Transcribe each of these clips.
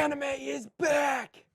Anime is back!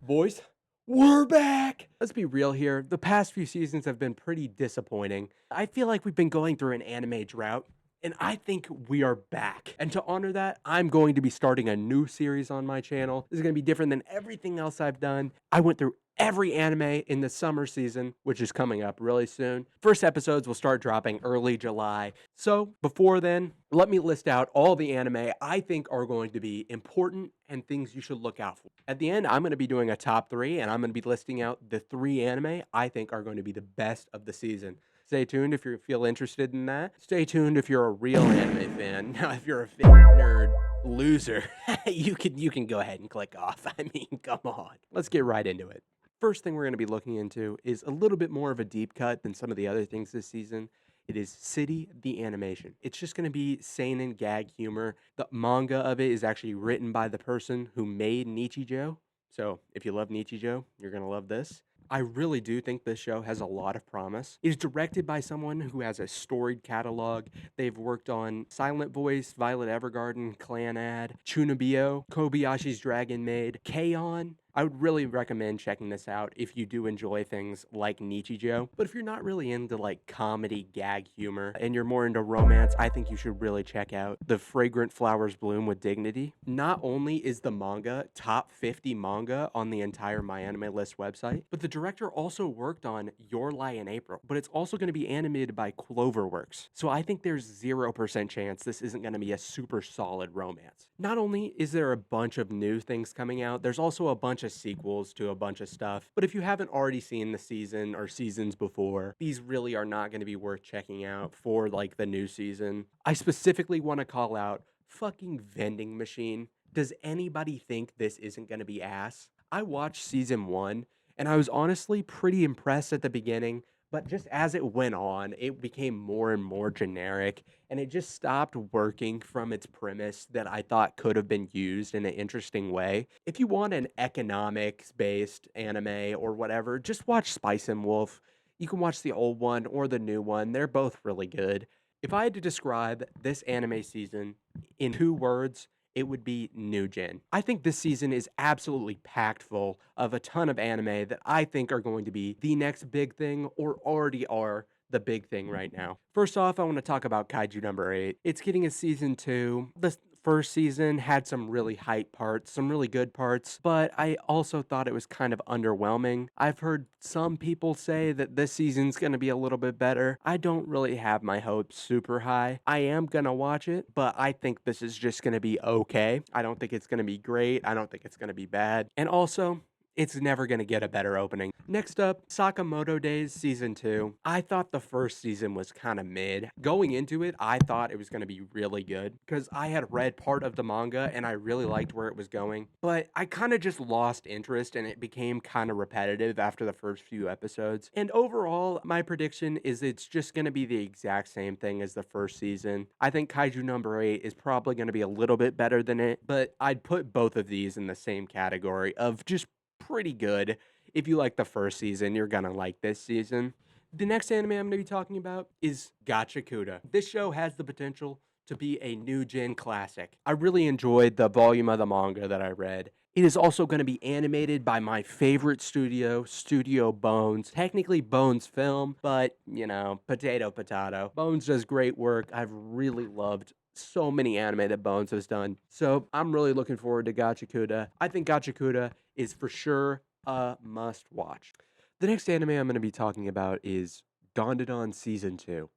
Boys, we're back! Let's be real here. The past few seasons have been pretty disappointing. I feel like we've been going through an anime drought, and I think we are back. And to honor that, I'm going to be starting a new series on my channel. This is going to be different than everything else I've done. I went through every anime in the summer season, which is coming up really soon. First episodes will start dropping early July. So before then, let me list out all the anime I think are going to be important and things you should look out for. At the end, I'm going to be doing a top 3, and I'm going to be listing out the 3 anime I think are going to be the best of the season. Stay tuned if you feel interested in that. Stay tuned if you're a real anime fan. Now, if you're a fake nerd loser, you can go ahead and click off. I mean, come on. Let's get right into it. First thing we're going to be looking into is a little bit more of a deep cut than some of the other things this season. It is City the Animation. It's just going to be seinen gag humor. The manga of it is actually written by the person who made Nichijou. So if you love Nichijou, you're going to love this. I really do think this show has a lot of promise. It is directed by someone who has a storied catalog. They've worked on Silent Voice, Violet Evergarden, Clanad, Chunibyo, Kobayashi's Dragon Maid, K-On! I would really recommend checking this out if you do enjoy things like Nichijou. But if you're not really into like comedy gag humor and you're more into romance, I think you should really check out The Fragrant Flowers Bloom with Dignity. Not only is the manga top 50 manga on the entire MyAnimeList website, but the director also worked on Your Lie in April, but it's also going to be animated by Cloverworks. So I think there's 0% chance this isn't going to be a super solid romance. Not only is there a bunch of new things coming out, there's also a bunch of sequels to a bunch of stuff. But if you haven't already seen the season or seasons before, these really are not going to be worth checking out for like the new season. I specifically want to call out fucking Vending Machine. Does anybody think this isn't going to be ass? I watched season 1 and I was honestly pretty impressed at the beginning, but just as it went on, it became more and more generic, and it just stopped working from its premise that I thought could have been used in an interesting way. If you want an economics-based anime or whatever, just watch Spice and Wolf. You can watch the old one or the new one. They're both really good. If I had to describe this anime season in 2 words, it would be new gen. I think this season is absolutely packed full of a ton of anime that I think are going to be the next big thing or already are the big thing right now. First off, I want to talk about Kaiju number 8. It's getting a season 2. The first season had some really hype parts, some really good parts, but I also thought it was kind of underwhelming. I've heard some people say that this season's going to be a little bit better. I don't really have my hopes super high. I am going to watch it, but I think this is just going to be okay. I don't think it's going to be great. I don't think it's going to be bad. And also, it's never going to get a better opening. Next up, Sakamoto Days Season 2. I thought the first season was kind of mid. Going into it, I thought it was going to be really good because I had read part of the manga and I really liked where it was going. But I kind of just lost interest and it became kind of repetitive after the first few episodes. And overall, my prediction is it's just going to be the exact same thing as the first season. I think Kaiju number 8 is probably going to be a little bit better than it, but I'd put both of these in the same category of just pretty good. If you like the first season, you're gonna like this season. The next anime I'm gonna be talking about is Gachiakuta. This show has the potential to be a new gen classic. I really enjoyed the volume of the manga that I read. It is also going to be animated by my favorite studio, Studio Bones. Technically Bones Film, but, you know, potato. Bones does great work. I've really loved so many anime that Bones has done. So I'm really looking forward to Gachiakuta. I think Gachiakuta is for sure a must watch. The next anime I'm going to be talking about is Dandadan Season 2.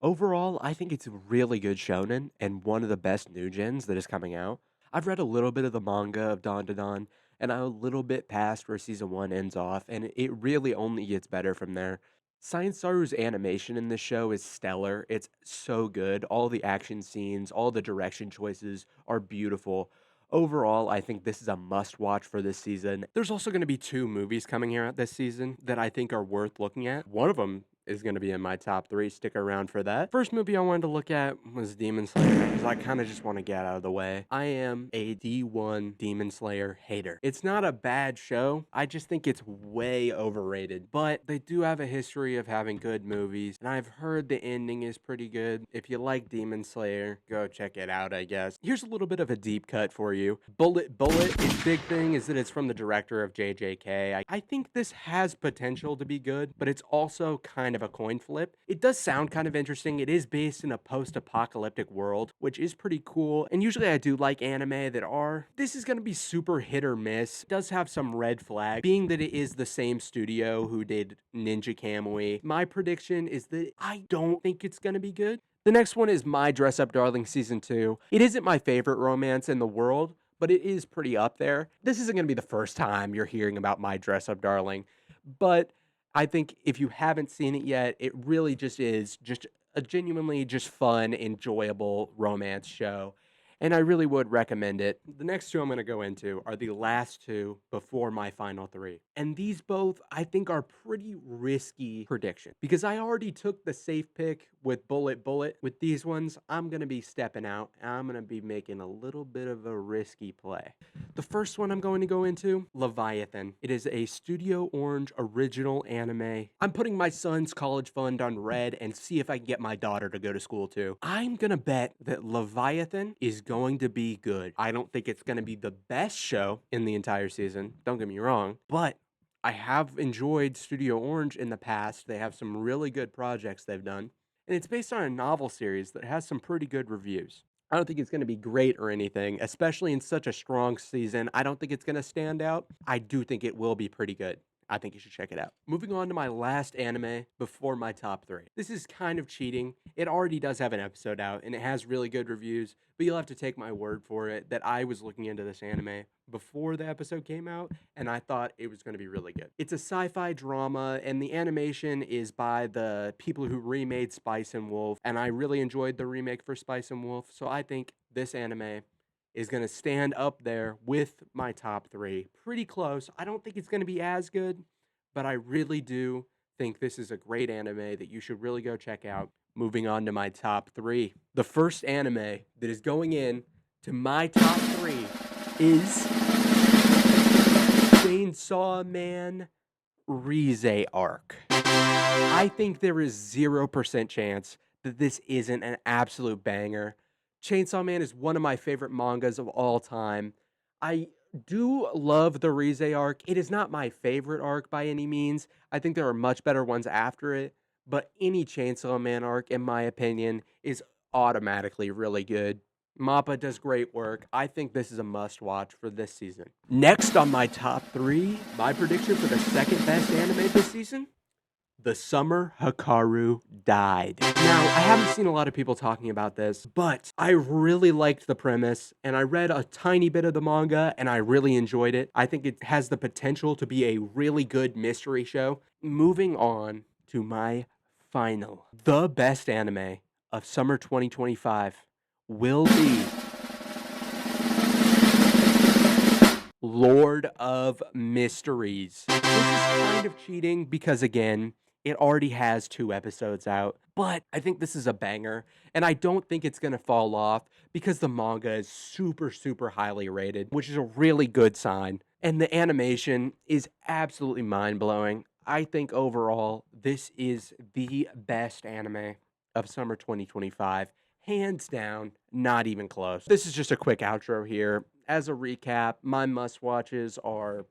Overall, I think it's a really good shonen and one of the best new gens that is coming out. I've read a little bit of the manga of Dandadan, and I'm a little bit past where season 1 ends off, and it really only gets better from there. Science Saru's animation in this show is stellar. It's so good. All the action scenes, all the direction choices are beautiful. Overall, I think this is a must watch for this season. There's also going to be 2 movies coming here out this season that I think are worth looking at. One of them is going to be in my top 3. Stick around for that. First movie I wanted to look at was Demon Slayer, because I kind of just want to get out of the way. I am a D1 Demon Slayer hater. It's not a bad show. I just think it's way overrated. But they do have a history of having good movies, and I've heard the ending is pretty good. If you like Demon Slayer, go check it out, I guess. Here's a little bit of a deep cut for you. Bullet, its big thing is that it's from the director of JJK. I think this has potential to be good, but it's also kind of a coin flip. It does sound kind of interesting. It is based in a post-apocalyptic world, which is pretty cool. And usually I do like anime that are. This is going to be super hit or miss. It does have some red flag, being that it is the same studio who did Ninja Kamui. My prediction is that I don't think it's going to be good. The next one is My Dress Up Darling Season 2. It isn't my favorite romance in the world, but it is pretty up there. This isn't going to be the first time you're hearing about My Dress Up Darling, but I think if you haven't seen it yet, it really just is just a genuinely just fun, enjoyable romance show. And I really would recommend it. The next 2 I'm going to go into are the last 2 before my final 3. And these both, I think, are pretty risky predictions, because I already took the safe pick with Bullet. With these ones, I'm going to be stepping out, and I'm going to be making a little bit of a risky play. The first one I'm going to go into, Leviaton. It is a Studio Orange original anime. I'm putting my son's college fund on red and see if I can get my daughter to go to school too. I'm going to bet that Leviathan is going to be good. I don't think it's going to be the best show in the entire season, don't get me wrong, but I have enjoyed Studio Orange in the past. They have some really good projects they've done, and it's based on a novel series that has some pretty good reviews. I don't think it's going to be great or anything, especially in such a strong season. I don't think it's going to stand out. I do think it will be pretty good. I think you should check it out. Moving on to my last anime before my top 3. This is kind of cheating. It already does have an episode out, and it has really good reviews, but you'll have to take my word for it that I was looking into this anime before the episode came out, and I thought it was going to be really good. It's a sci-fi drama, and the animation is by the people who remade Spice and Wolf, and I really enjoyed the remake for Spice and Wolf, so I think this anime is going to stand up there with my top 3. Pretty close. I don't think it's going to be as good, but I really do think this is a great anime that you should really go check out. Moving on to my top 3. The first anime that is going in to my top 3 is Chainsaw Man Rize Arc. I think there is 0% chance that this isn't an absolute banger. Chainsaw Man is one of my favorite mangas of all time. I do love the Rize arc. It is not my favorite arc by any means. I think there are much better ones after it, but any Chainsaw Man arc, in my opinion, is automatically really good. Mappa does great work. I think this is a must-watch for this season. Next on my top 3, my prediction for the second best anime this season: The Summer Hikaru Died. Now, I haven't seen a lot of people talking about this, but I really liked the premise, and I read a tiny bit of the manga, and I really enjoyed it. I think it has the potential to be a really good mystery show. Moving on to my final. The best anime of summer 2025 will be Lord of Mysteries. This is kind of cheating because, again, it already has 2 episodes out, but I think this is a banger, and I don't think it's going to fall off because the manga is super, super highly rated, which is a really good sign, and the animation is absolutely mind-blowing. I think overall, this is the best anime of summer 2025. Hands down, not even close. This is just a quick outro here. As a recap, my must-watches are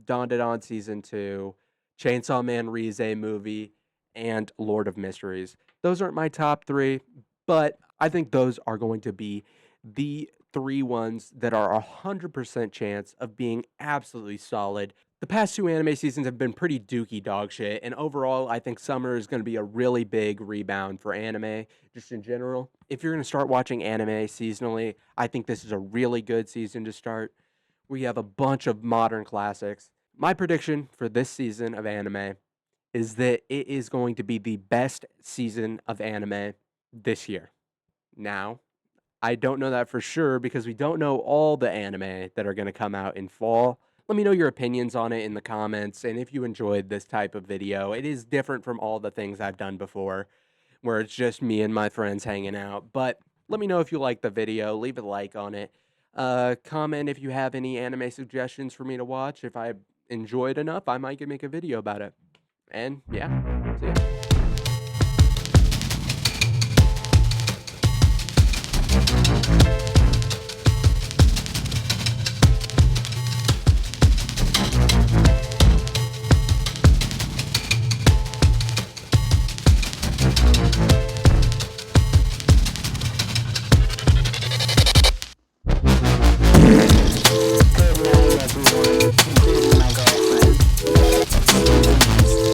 Dandadan Season 2, Chainsaw Man Rize movie, and Lord of Mysteries. Those aren't my top 3, but I think those are going to be the 3 ones that are 100% chance of being absolutely solid. The past 2 anime seasons have been pretty dookie dog shit, and overall, I think summer is going to be a really big rebound for anime, just in general. If you're going to start watching anime seasonally, I think this is a really good season to start. We have a bunch of modern classics. My prediction for this season of anime is that it is going to be the best season of anime this year. Now, I don't know that for sure because we don't know all the anime that are going to come out in fall, Let me know your opinions on it in the comments, and if you enjoyed this type of video. It is different from all the things I've done before, where it's just me and my friends hanging out. But let me know if you like the video. Leave a like on it. Comment if you have any anime suggestions for me to watch. If I enjoyed enough, I might make a video about it. And yeah, see ya.